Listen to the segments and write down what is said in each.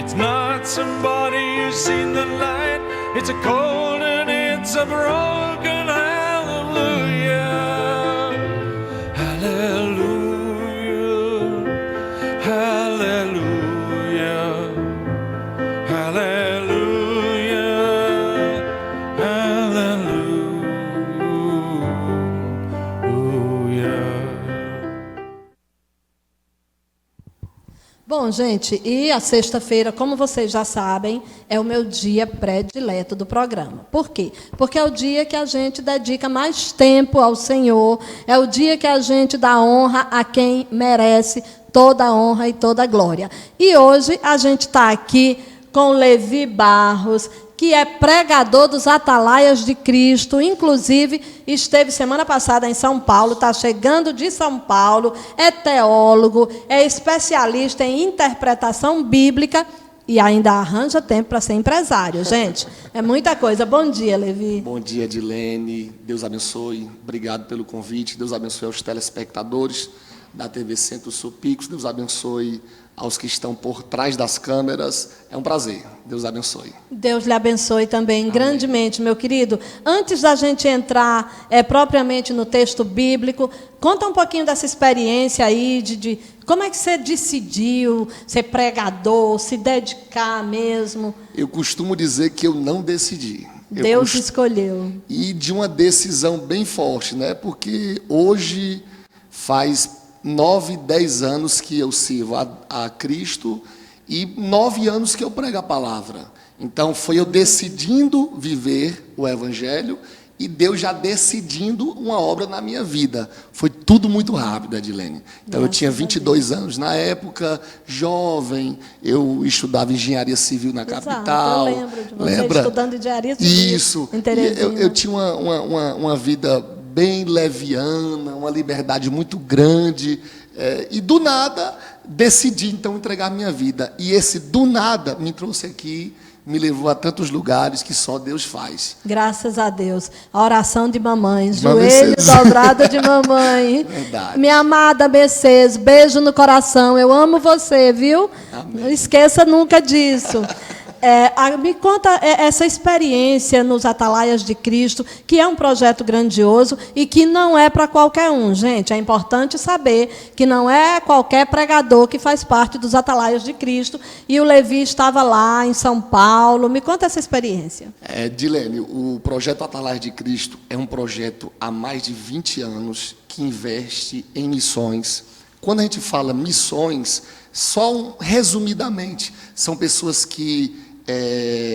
It's not somebody who's seen the light. It's a cold and it's a broken hallelujah. Hallelujah. Hallelujah. Hallelujah. Bom, gente, e a sexta-feira, como vocês já sabem, é o meu dia predileto do programa. Por quê? Porque é o dia que a gente dedica mais tempo ao Senhor, é o dia que a gente dá honra a quem merece toda a honra e toda a glória. E hoje a gente está aqui com Levi Barros, que é pregador dos Atalaias de Cristo, inclusive esteve semana passada em São Paulo, está chegando de São Paulo, é teólogo, é especialista em interpretação bíblica e ainda arranja tempo para ser empresário. Gente, é muita coisa. Bom dia, Levi. Bom dia, Edilene. Deus abençoe. Obrigado pelo convite. Deus abençoe aos telespectadores da TV Centro-Sul Picos. Deus abençoe aos que estão por trás das câmeras. É um prazer. Deus abençoe. Deus lhe abençoe também grandemente, meu querido. Antes da gente entrar propriamente no texto bíblico, conta um pouquinho dessa experiência aí, de como é que você decidiu ser pregador, se dedicar mesmo. Eu costumo dizer que eu não decidi. Deus escolheu. E de uma decisão bem forte, né? Porque hoje faz 9, 10 anos que eu sirvo a Cristo e 9 anos que eu prego a palavra. Então, foi eu decidindo viver o Evangelho e Deus já decidindo uma obra na minha vida. Foi tudo muito rápido, Edilene. Então, eu tinha 22 anos na época, jovem, eu estudava engenharia civil na capital. Eu lembro de você estudando engenharia civil. Isso. Eu tinha uma vida bem leviana, uma liberdade muito grande, e do nada decidi então entregar minha vida, e esse do nada me trouxe aqui, me levou a tantos lugares que só Deus faz. Graças a Deus. A oração de mamãe, joelho dobrado de mamãe. Verdade. Minha amada Mercedes, beijo no coração, eu amo você, viu? Amém. Não esqueça nunca disso. Me conta essa experiência nos Atalaias de Cristo, que é um projeto grandioso e que não é para qualquer um, gente. É importante saber que não é qualquer pregador que faz parte dos Atalaias de Cristo. E o Levi estava lá em São Paulo. Me conta essa experiência. Dilene, o projeto Atalaias de Cristo é um projeto há mais de 20 anos que investe em missões. Quando a gente fala missões, só resumidamente, são pessoas que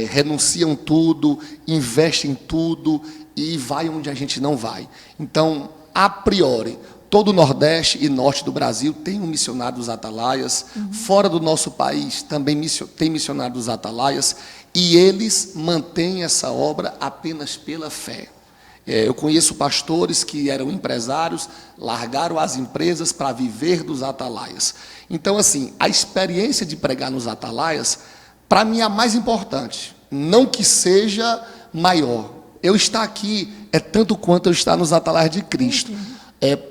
renunciam tudo, investem tudo e vai onde a gente não vai. Então, a priori, todo o Nordeste e Norte do Brasil tem um missionário dos Atalaias. Fora do nosso país também tem missionário dos Atalaias, e eles mantêm essa obra apenas pela fé. Eu conheço pastores que eram empresários, largaram as empresas para viver dos Atalaias. Então, assim, a experiência de pregar nos Atalaias, para mim, é a mais importante. Não que seja maior. Eu estar aqui é tanto quanto eu estar nos Atalaias de Cristo.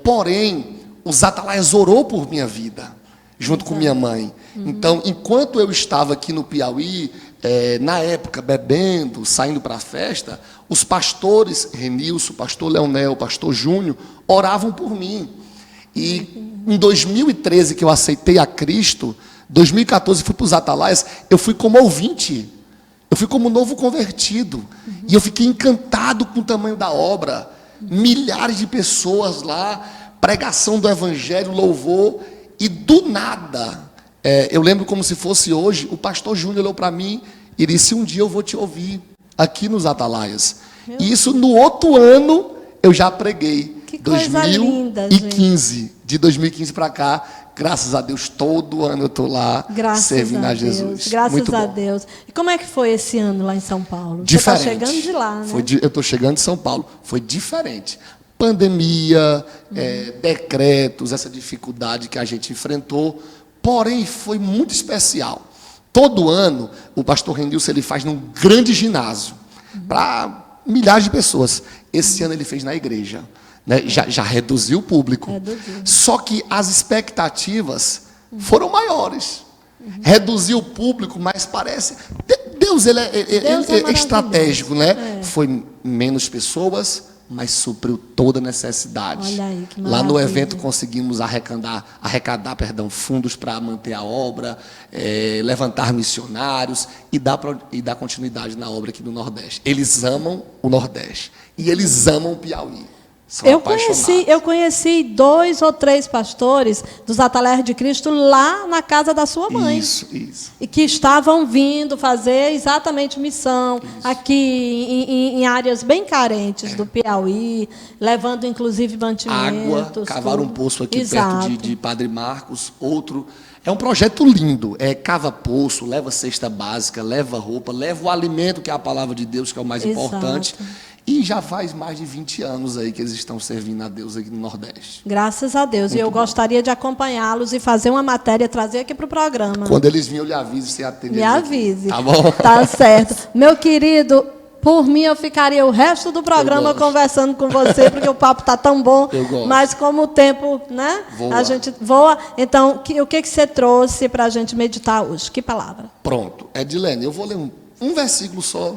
Porém, os Atalaias orou por minha vida, junto com minha mãe. Então, enquanto eu estava aqui no Piauí, na época, bebendo, saindo para a festa, os pastores, Renilson, pastor Leonel, pastor Júnior, oravam por mim. E em 2013, que eu aceitei a Cristo, 2014 fui para os Atalaias, eu fui como ouvinte, eu fui como novo convertido, e eu fiquei encantado com o tamanho da obra, milhares de pessoas lá, pregação do Evangelho, louvor, e do nada, eu lembro como se fosse hoje, o pastor Júnior olhou para mim e disse: um dia eu vou te ouvir aqui nos Atalaias. E isso no outro ano eu já preguei, que coisa 2015, linda, de 2015 para cá. Graças a Deus, todo ano eu estou lá servindo a Jesus. Graças Muito a bom. Deus. E como é que foi esse ano lá em São Paulo? Diferente. Você está chegando de lá, né? Eu estou chegando de São Paulo. Foi diferente. Pandemia, decretos, essa dificuldade que a gente enfrentou. Porém, foi muito especial. Todo ano, o pastor Renilson, ele faz num grande ginásio para milhares de pessoas. Esse ano ele fez na igreja. Né? Já reduziu o público. Só que as expectativas foram maiores. Reduzir o público, mas parece... Deus, ele é estratégico, né? Foi menos pessoas, mas supriu toda a necessidade. Olha aí, que Lá no maravilha. evento conseguimos arrecadar fundos para manter a obra, levantar missionários e dar continuidade na obra aqui no Nordeste. Eles amam o Nordeste e eles amam o Piauí. São apaixonados. Eu conheci 2 ou 3 pastores dos Atalares de Cristo lá na casa da sua mãe. Isso. E que estavam vindo fazer exatamente missão aqui em áreas bem carentes do Piauí, levando inclusive mantimentos. Água, cavaram um poço aqui Exato. perto de Padre Marcos, outro. É um projeto lindo, cava poço, leva cesta básica, leva roupa, leva o alimento, que é a palavra de Deus, que é o mais Exato. importante. E já faz mais de 20 anos aí que eles estão servindo a Deus aqui no Nordeste. Graças a Deus. E eu gostaria de acompanhá-los e fazer uma matéria, trazer aqui para o programa. Quando eles virem, eu lhe aviso, você atende Me eles aqui. avise. Tá bom? Tá certo. Meu querido, por mim eu ficaria o resto do programa gosto. conversando com você, porque o papo tá tão bom. Eu gosto. Mas como o tempo, né? Voa. A gente voa. Então, o que você trouxe para a gente meditar hoje? Que palavra? Pronto. Edilene, eu vou ler um versículo só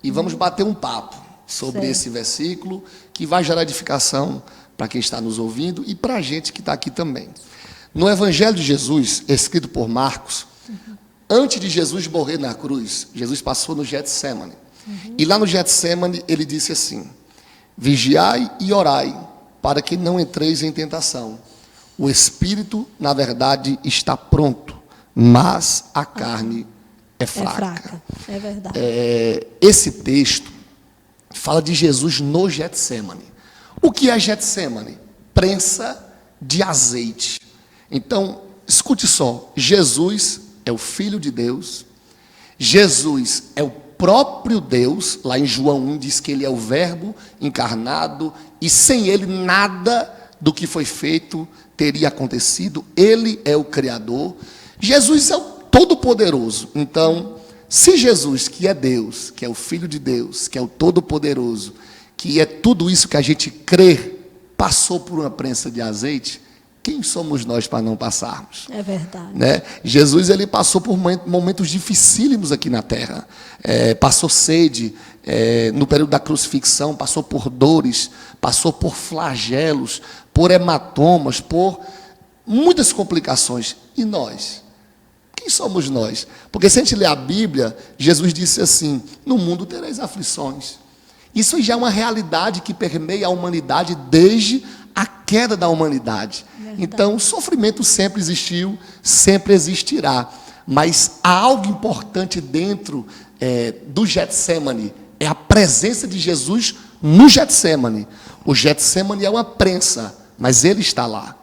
e vamos bater um papo sobre Certo. esse versículo, que vai gerar edificação para quem está nos ouvindo e para a gente que está aqui também. No Evangelho de Jesus, escrito por Marcos, antes de Jesus morrer na cruz, Jesus passou no Getsemane. E lá no Getsemane ele disse assim: vigiai e orai, para que não entreis em tentação. O espírito, na verdade, está pronto, mas a carne é fraca. É fraca. É verdade. Esse texto fala de Jesus no Getsemane. O que é Getsemane? Prensa de azeite. Então, escute só, Jesus é o Filho de Deus, Jesus é o próprio Deus, lá em João 1 diz que ele é o Verbo encarnado, e sem ele nada do que foi feito teria acontecido. Ele é o Criador. Jesus é o Todo-Poderoso. Então, se Jesus, que é Deus, que é o Filho de Deus, que é o Todo-Poderoso, que é tudo isso que a gente crê, passou por uma prensa de azeite, quem somos nós para não passarmos? É verdade. Né? Jesus, ele passou por momentos dificílimos aqui na terra. Passou sede, no período da crucifixão, passou por dores, passou por flagelos, por hematomas, por muitas complicações. E nós? Quem somos nós? Porque se a gente ler a Bíblia, Jesus disse assim: no mundo tereis aflições. Isso já é uma realidade que permeia a humanidade desde a queda da humanidade. Verdade. Então, o sofrimento sempre existiu, sempre existirá. Mas há algo importante dentro do Getsemane, é a presença de Jesus no Getsemane. O Getsemane é uma prensa, mas ele está lá.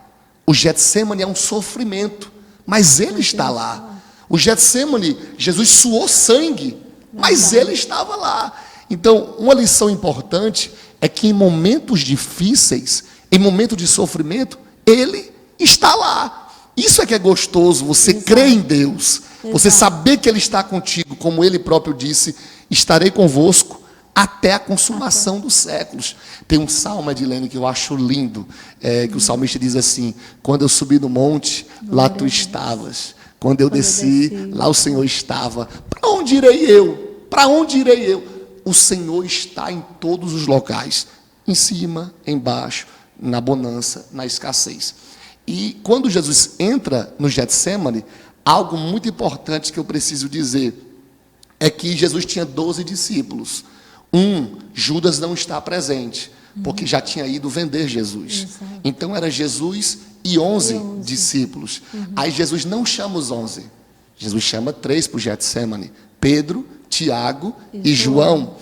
O Getsemane é um sofrimento, mas ele está lá. O Getsemane, Jesus suou sangue, mas ele estava lá. Então, uma lição importante é que em momentos difíceis, em momentos de sofrimento, ele está lá. Isso é que é gostoso, você crer em Deus, você saber que ele está contigo, como ele próprio disse: estarei convosco até a consumação dos séculos. Tem um salmo, Edilene, que eu acho lindo, que o salmista diz assim: quando eu subi no monte, lá tu estavas. Quando eu desci, lá o Senhor estava. Para onde irei eu? Para onde irei eu? O Senhor está em todos os locais, em cima, embaixo, na bonança, na escassez. E quando Jesus entra no Getsemane, algo muito importante que eu preciso dizer é que Jesus tinha 12 discípulos. Judas não está presente, porque já tinha ido vender Jesus. Exato. Então era Jesus e 11 discípulos. Aí Jesus não chama os 11. Jesus chama 3 para o Getsemane: Pedro, Tiago e João.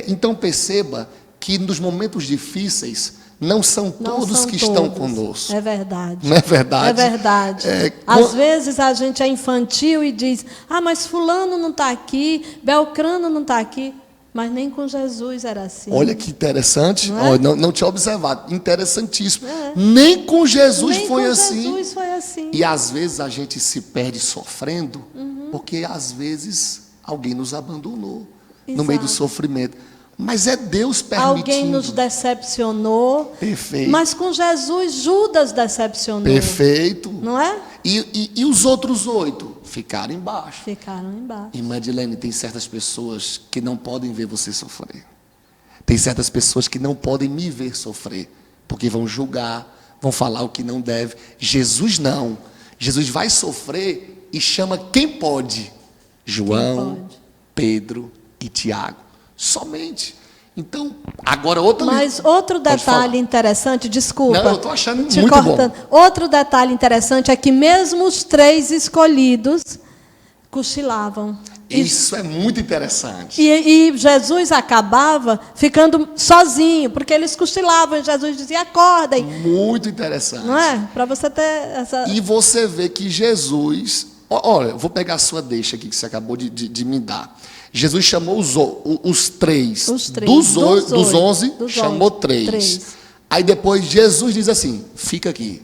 Então perceba que nos momentos difíceis não são todos que estão conosco. É verdade. Não é verdade? É verdade. Às vezes a gente é infantil e diz: ah, mas fulano não está aqui, Belcrano não está aqui. Mas nem com Jesus era assim. Olha que interessante. Não é? Não tinha observado. Interessantíssimo. Nem com Jesus nem foi com assim. Jesus foi assim. E às vezes a gente se perde sofrendo, porque às vezes alguém nos abandonou no meio do Exato. sofrimento. Mas é Deus permitindo. Alguém nos decepcionou. Perfeito. Mas com Jesus, Judas decepcionou. Perfeito. Não é? E os outros 8 ficaram embaixo. Ficaram embaixo. Irmã Edilene, tem certas pessoas que não podem ver você sofrer. Tem certas pessoas que não podem me ver sofrer, porque vão julgar, vão falar o que não deve. Jesus não. Jesus vai sofrer e chama quem pode. João, pode? Pedro e Tiago. Somente. Então, agora outra... Mas outro Pode falar. detalhe interessante, desculpa. Não, eu estou achando te muito cortando. bom. Outro detalhe interessante é que mesmo os 3 escolhidos cochilavam. Isso é muito interessante. E Jesus acabava ficando sozinho, porque eles cochilavam. E Jesus dizia, acordem. Muito interessante. Não é? Para você ter essa... E você vê que Jesus... Olha, eu vou pegar a sua deixa aqui que você acabou de me dar. Jesus chamou os 3. Os 3. Dos 11, Dos chamou 11. 3. 3. Aí depois Jesus diz assim, fica aqui.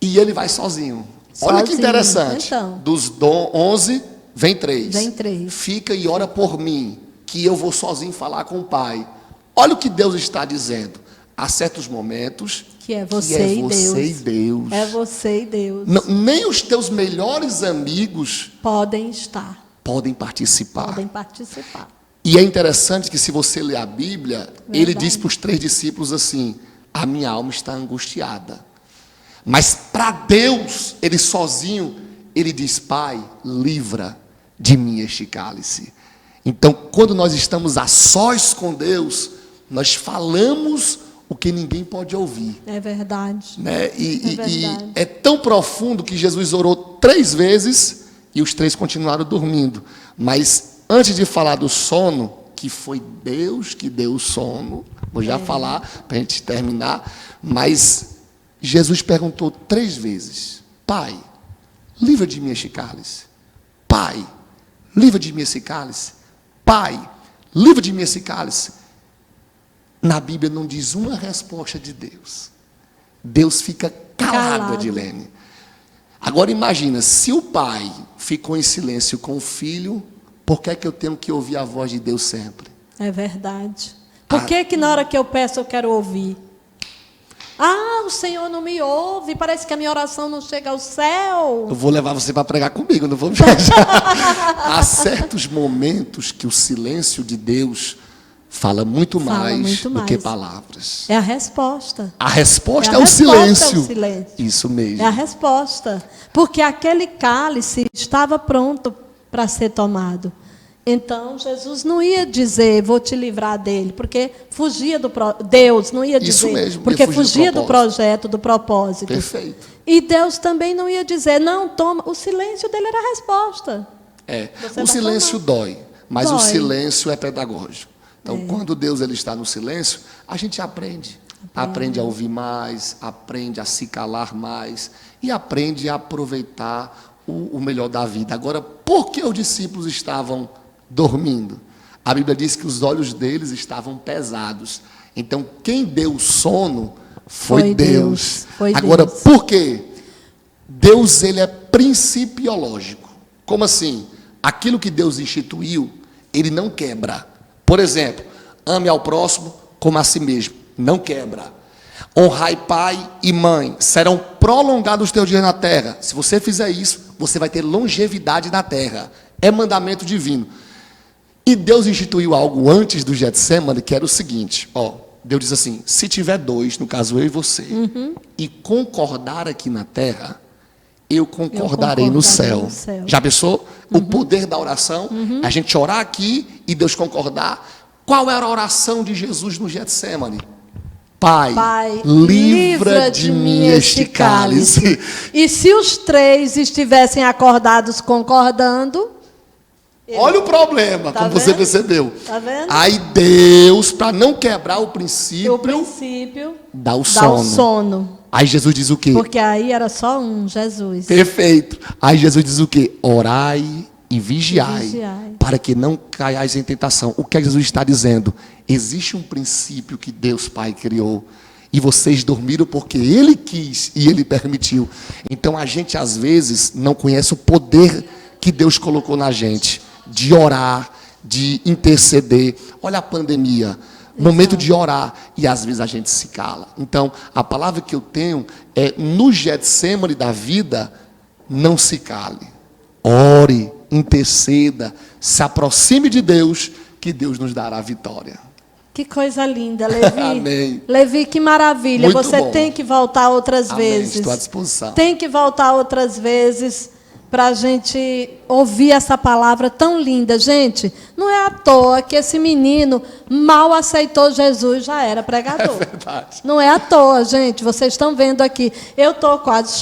E ele vai sozinho. Olha que Sozinho, interessante. então. Dos 11, vem 3. Vem 3. Fica e ora por mim, que eu vou sozinho falar com o Pai. Olha o que Deus está dizendo. Há certos momentos Que é você e Deus. É você e Deus. Nem os teus melhores amigos Podem estar. podem participar. Podem participar. E é interessante que se você ler a Bíblia, ele Verdade. diz para os 3 discípulos assim, a minha alma está angustiada. Mas para Deus, ele sozinho, ele diz, Pai, livra de mim este cálice. Então, quando nós estamos a sós com Deus, nós falamos o que ninguém pode ouvir. É verdade. Né? E verdade. é tão profundo que Jesus orou 3 vezes e os 3 continuaram dormindo. Mas antes de falar do sono, que foi Deus que deu o sono, vou já falar para a gente terminar, mas Jesus perguntou 3 vezes, Pai, livra de mim este cálice. Pai, livra de mim esse cálice. Pai, livra de mim esse cálice. Na Bíblia não diz uma resposta de Deus. Deus fica calado, Edilene. Agora imagina, se o pai ficou em silêncio com o filho, por que é que eu tenho que ouvir a voz de Deus sempre? É verdade. Por que na hora que eu peço eu quero ouvir? Ah, o Senhor não me ouve, parece que a minha oração não chega ao céu. Eu vou levar você para pregar comigo, não vou viajar. Há certos momentos que o silêncio de Deus fala muito mais do que palavras. É a resposta. A resposta É é a o resposta, silêncio. é o silêncio. Isso mesmo. É a resposta. Porque aquele cálice estava pronto para ser tomado. Então, Jesus não ia dizer, vou te livrar dele, porque fugia do... Deus não ia dizer, Isso mesmo, porque ia fugir do fugia do projeto, do propósito. Perfeito. E Deus também não ia dizer, não, toma. O silêncio dele era a resposta. Você O vai silêncio tomar. dói, mas o Dói. silêncio é pedagógico. Então, quando Deus ele está no silêncio, a gente aprende. Aprende a ouvir mais, aprende a se calar mais e aprende a aproveitar o melhor da vida. Agora, por que os discípulos estavam dormindo? A Bíblia diz que os olhos deles estavam pesados. Então, quem deu o sono foi Deus. Foi Agora, Deus. por quê? Deus ele é principiológico. Como assim? Aquilo que Deus instituiu, ele não quebra. Por exemplo, ame ao próximo como a si mesmo. Não quebra. Honrai pai e mãe. Serão prolongados os teus dias na terra. Se você fizer isso, você vai ter longevidade na terra. É mandamento divino. E Deus instituiu algo antes do Getsemane, que era o seguinte. Deus diz assim, se tiver 2, no caso eu e você, e concordar aqui na terra, eu concordarei no céu. Já pensou? O poder da oração, a gente orar aqui e Deus concordar. Qual era a oração de Jesus no Getsemane? Pai, livra de mim este cálice. E se os 3 estivessem acordados concordando... Olha o problema, Tá como vendo? você percebeu. Tá vendo? Aí Deus, para não quebrar o princípio, dá o sono. Aí Jesus diz o quê? Porque aí era só um, Jesus. Perfeito. Aí Jesus diz o quê? Orai e vigiai, para que não caiais em tentação. O que é que Jesus está dizendo? Existe um princípio que Deus Pai criou. E vocês dormiram porque Ele quis e Ele permitiu. Então a gente às vezes não conhece o poder que Deus colocou na gente. De orar, de interceder. Olha a pandemia. Momento de orar. E às vezes a gente se cala. Então a palavra que eu tenho é no Getsemane da vida, não se cale. ore, interceda, se aproxime de Deus, que Deus nos dará a vitória. Que coisa linda, Levi. Amém. Levi, que maravilha. Muito Você bom. tem que voltar outras Amém. vezes. Estou à disposição. Tem que voltar outras vezes para a gente ouvir essa palavra tão linda. Gente, não é à toa que esse menino mal aceitou Jesus, já era pregador. É verdade. Não é à toa, gente. Vocês estão vendo aqui. Eu estou quase